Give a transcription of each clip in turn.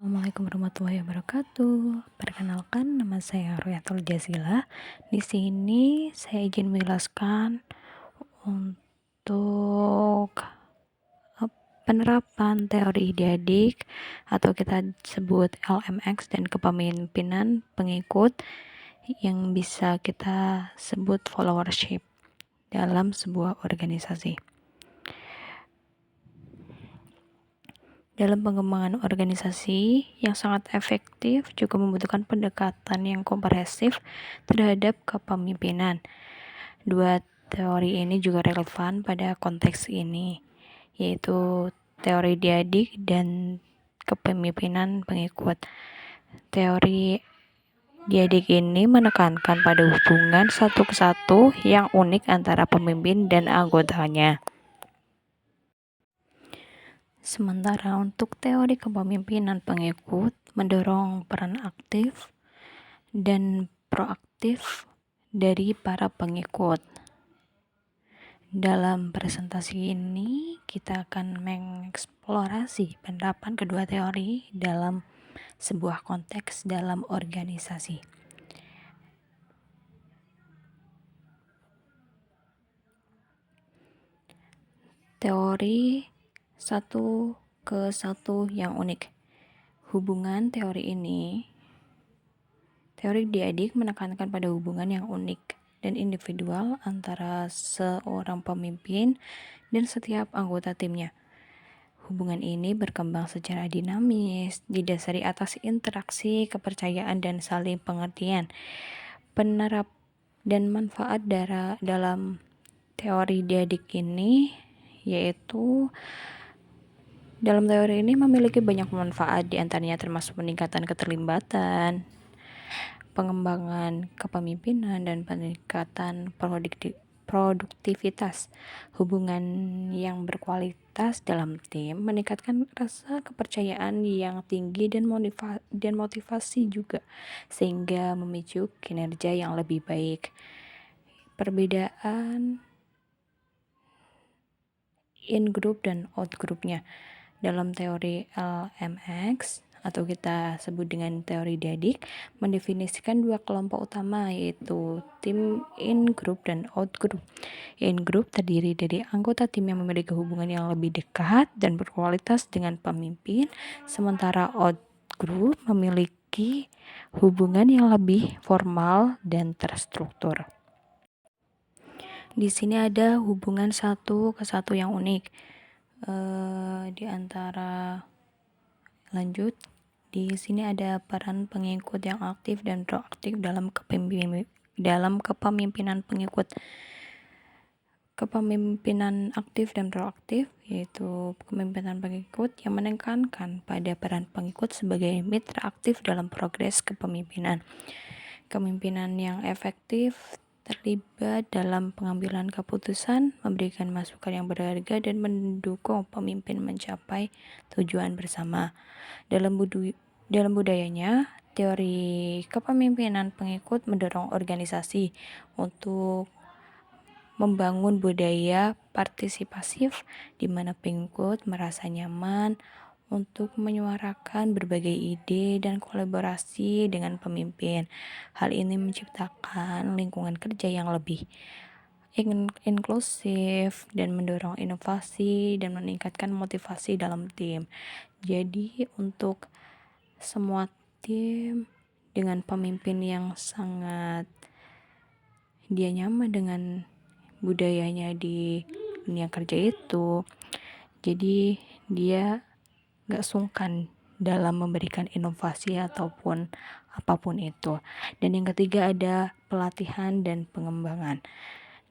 Assalamualaikum warahmatullahi wabarakatuh. Perkenalkan, nama saya Royatul Jazila. Di sini saya izin menjelaskan untuk penerapan teori diadik atau kita sebut LMX dan kepemimpinan pengikut yang bisa kita sebut followership dalam sebuah organisasi. Dalam pengembangan organisasi yang sangat efektif juga membutuhkan pendekatan yang komprehensif terhadap kepemimpinan. Dua teori ini juga relevan pada konteks ini, yaitu teori diadik dan kepemimpinan pengikut. Teori diadik ini menekankan pada hubungan satu ke satu yang unik antara pemimpin dan anggotanya. Sementara untuk teori kepemimpinan pengikut mendorong peran aktif dan proaktif dari para pengikut. Dalam presentasi ini kita akan mengeksplorasi penerapan kedua teori dalam sebuah konteks dalam organisasi. Teori satu ke satu yang unik. Hubungan teori diadik menekankan pada hubungan yang unik dan individual antara seorang pemimpin dan setiap anggota timnya. Hubungan ini berkembang secara dinamis, didasari atas interaksi, kepercayaan, dan saling pengertian. Penerap dan manfaat dalam teori diadik ini yaitu dalam teori ini memiliki banyak manfaat, diantaranya termasuk peningkatan keterlibatan, pengembangan kepemimpinan, dan peningkatan produktivitas. Hubungan yang berkualitas dalam tim meningkatkan rasa kepercayaan yang tinggi dan motivasi juga, sehingga memicu kinerja yang lebih baik. Perbedaan in-group dan out-groupnya dalam teori LMX atau kita sebut dengan teori diadik mendefinisikan dua kelompok utama, yaitu tim in-group dan out-group. In-group terdiri dari anggota tim yang memiliki hubungan yang lebih dekat dan berkualitas dengan pemimpin, sementara out-group memiliki hubungan yang lebih formal dan terstruktur. Di sini ada hubungan satu ke satu yang unik. Di sini ada peran pengikut yang aktif dan proaktif dalam kepemimpinan pengikut. Kepemimpinan aktif dan proaktif yaitu kepemimpinan pengikut yang menekankan pada peran pengikut sebagai mitra aktif dalam progres kepemimpinan. Kepemimpinan yang efektif terlibat dalam pengambilan keputusan, memberikan masukan yang berharga, dan mendukung pemimpin mencapai tujuan bersama. Dalam budayanya, teori kepemimpinan pengikut mendorong organisasi untuk membangun budaya partisipasif di mana pengikut merasa nyaman untuk menyuarakan berbagai ide dan kolaborasi dengan pemimpin. Hal ini menciptakan lingkungan kerja yang lebih inklusif dan mendorong inovasi dan meningkatkan motivasi dalam tim. Jadi untuk semua tim dengan pemimpin yang sangat dia nyaman dengan budayanya di dunia kerja itu, jadi dia gak sungkan dalam memberikan inovasi ataupun apapun itu. Dan yang ketiga ada pelatihan dan pengembangan,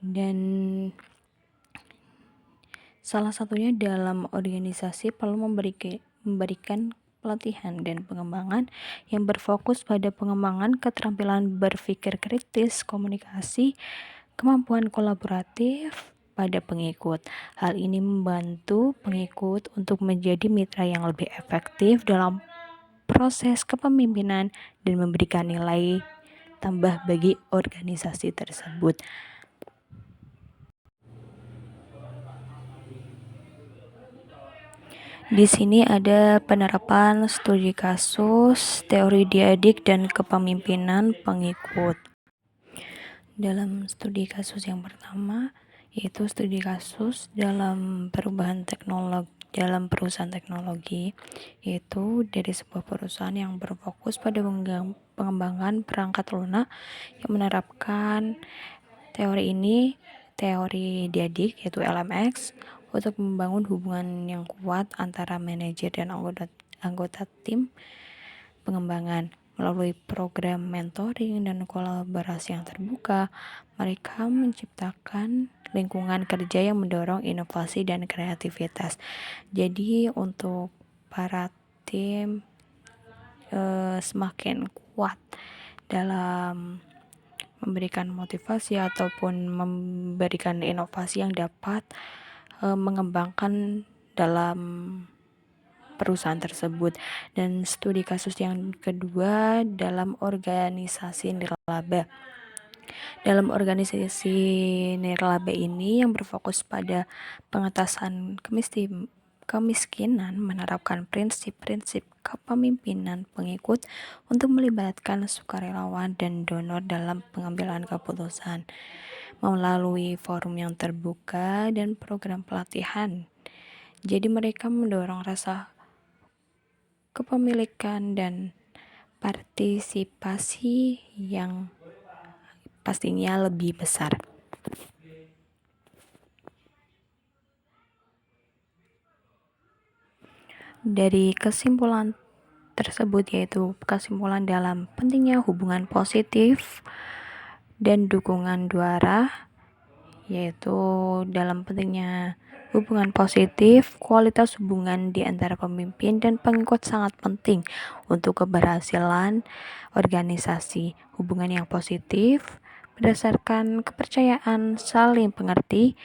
dan salah satunya dalam organisasi perlu memberikan pelatihan dan pengembangan yang berfokus pada pengembangan keterampilan berpikir kritis, komunikasi, kemampuan kolaboratif pada pengikut. Hal ini membantu pengikut untuk menjadi mitra yang lebih efektif dalam proses kepemimpinan dan memberikan nilai tambah bagi organisasi tersebut. Di sini ada penerapan studi kasus, teori diadik, dan kepemimpinan pengikut. Dalam studi kasus yang pertama, yaitu studi kasus dalam perubahan teknologi dalam perusahaan teknologi, yaitu dari sebuah perusahaan yang berfokus pada pengembangan perangkat lunak yang menerapkan teori diadik, yaitu LMX, untuk membangun hubungan yang kuat antara manajer dan anggota tim pengembangan. Melalui program mentoring dan kolaborasi yang terbuka, mereka menciptakan lingkungan kerja yang mendorong inovasi dan kreativitas. Jadi untuk para tim semakin kuat dalam memberikan motivasi ataupun memberikan inovasi yang dapat mengembangkan dalam perusahaan tersebut. Dan studi kasus yang kedua dalam organisasi nirlaba. Dalam organisasi nirlaba ini yang berfokus pada pengentasan kemiskinan, menerapkan prinsip-prinsip kepemimpinan pengikut untuk melibatkan sukarelawan dan donor dalam pengambilan keputusan melalui forum yang terbuka dan program pelatihan. Jadi mereka mendorong rasa kepemilikan dan partisipasi yang pastinya lebih besar. Dari kesimpulan tersebut, yaitu kesimpulan dalam pentingnya hubungan positif dan dukungan dua arah, yaitu dalam pentingnya hubungan positif, kualitas hubungan di antara pemimpin dan pengikut sangat penting untuk keberhasilan organisasi. Hubungan yang positif berdasarkan kepercayaan, saling pengerti,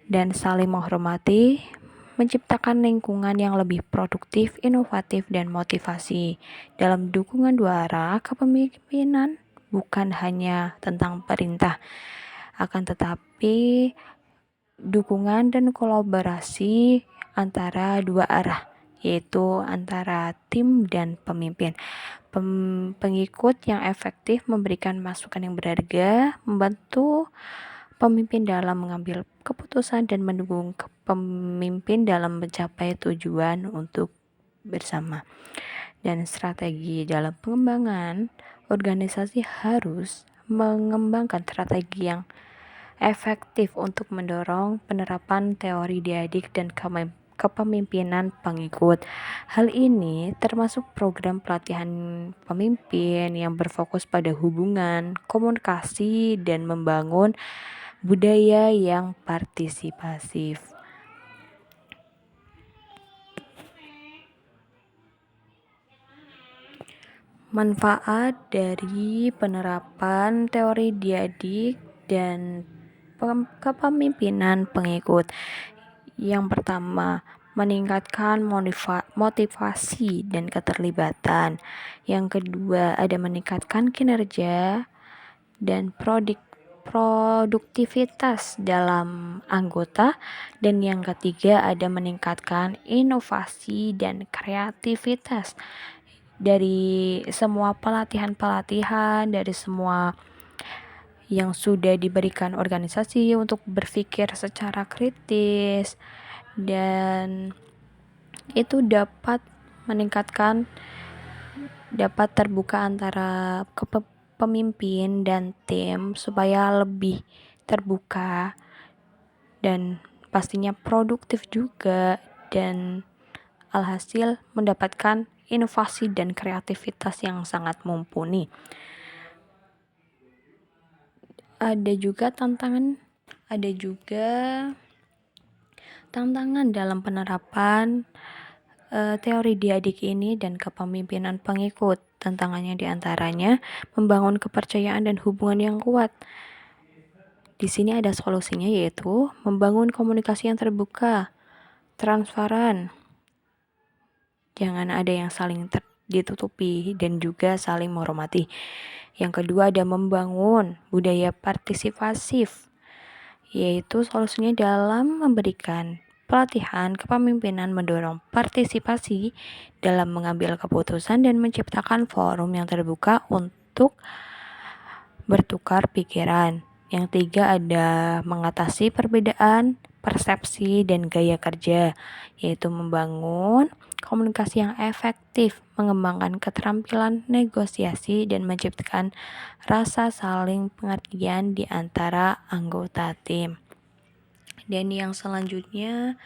dan saling menghormati, menciptakan lingkungan yang lebih produktif, inovatif, dan motivasi. Dalam dukungan dua arah, kepemimpinan bukan hanya tentang perintah, akan tetapi dukungan dan kolaborasi antara dua arah, yaitu antara tim dan pemimpin. Pengikut yang efektif memberikan masukan yang berharga, membantu pemimpin dalam mengambil keputusan, dan mendukung pemimpin dalam mencapai tujuan untuk bersama. Dan strategi dalam pengembangan organisasi harus mengembangkan strategi yang efektif untuk mendorong penerapan teori diadik dan kepemimpinan pengikut. Hal ini termasuk program pelatihan pemimpin yang berfokus pada hubungan, komunikasi, dan membangun budaya yang partisipasif. Manfaat dari penerapan teori diadik dan kepemimpinan pengikut. Yang pertama, meningkatkan motivasi dan keterlibatan. Yang kedua, ada meningkatkan kinerja dan produktivitas dalam anggota. Dan yang ketiga, ada meningkatkan inovasi dan kreativitas. Dari semua pelatihan, dari semua yang sudah diberikan organisasi untuk berpikir secara kritis, dan itu dapat terbuka antara pemimpin dan tim supaya lebih terbuka dan pastinya produktif juga, dan alhasil mendapatkan inovasi dan kreativitas yang sangat mumpuni. Ada juga tantangan dalam penerapan teori diadik ini dan kepemimpinan pengikut. Tantangannya diantaranya membangun kepercayaan dan hubungan yang kuat. Di sini ada solusinya, yaitu membangun komunikasi yang terbuka, transparan. Jangan ada yang saling ditutupi dan juga saling menghormati. Yang kedua, ada membangun budaya partisipasif, yaitu solusinya dalam memberikan pelatihan kepemimpinan mendorong partisipasi dalam mengambil keputusan dan menciptakan forum yang terbuka untuk bertukar pikiran. Yang tiga ada mengatasi perbedaan persepsi dan gaya kerja, yaitu membangun komunikasi yang efektif, mengembangkan keterampilan negosiasi, dan menciptakan rasa saling pengertian di antara anggota tim. Dan yang selanjutnya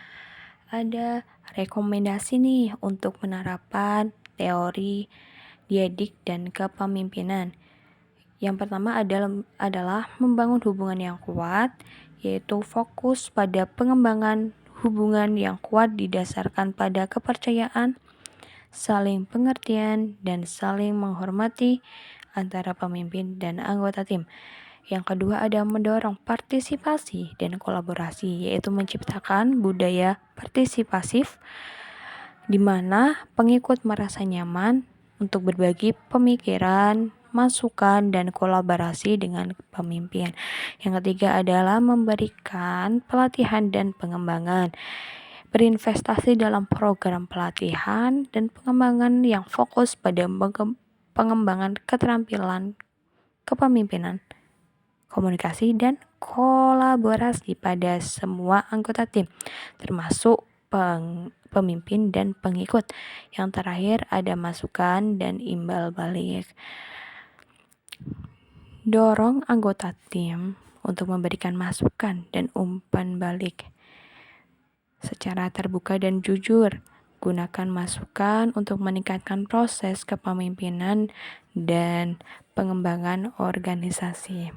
ada rekomendasi nih untuk menerapkan teori diadik dan kepemimpinan. Yang pertama adalah membangun hubungan yang kuat, yaitu fokus pada pengembangan hubungan yang kuat didasarkan pada kepercayaan, saling pengertian, dan saling menghormati antara pemimpin dan anggota tim. Yang kedua ada mendorong partisipasi dan kolaborasi, yaitu menciptakan budaya partisipasif di mana pengikut merasa nyaman untuk berbagi pemikiran, masukan, dan kolaborasi dengan pemimpin. Yang ketiga adalah memberikan pelatihan dan pengembangan. Berinvestasi dalam program pelatihan dan pengembangan yang fokus pada pengembangan keterampilan kepemimpinan, komunikasi, dan kolaborasi pada semua anggota tim, termasuk pemimpin dan pengikut. Yang terakhir ada masukan dan imbal balik. Dorong anggota tim untuk memberikan masukan dan umpan balik secara terbuka dan jujur. Gunakan masukan untuk meningkatkan proses kepemimpinan dan pengembangan organisasi.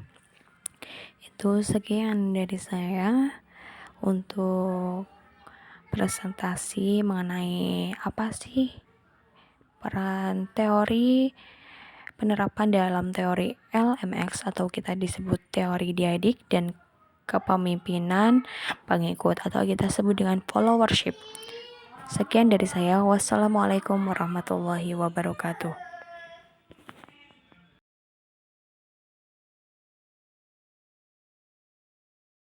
Itu sekian dari saya untuk presentasi mengenai apa sih peran teori penerapan dalam teori LMX atau kita disebut teori diadik dan kepemimpinan pengikut atau kita sebut dengan followership. Sekian dari saya. Wassalamualaikum warahmatullahi wabarakatuh.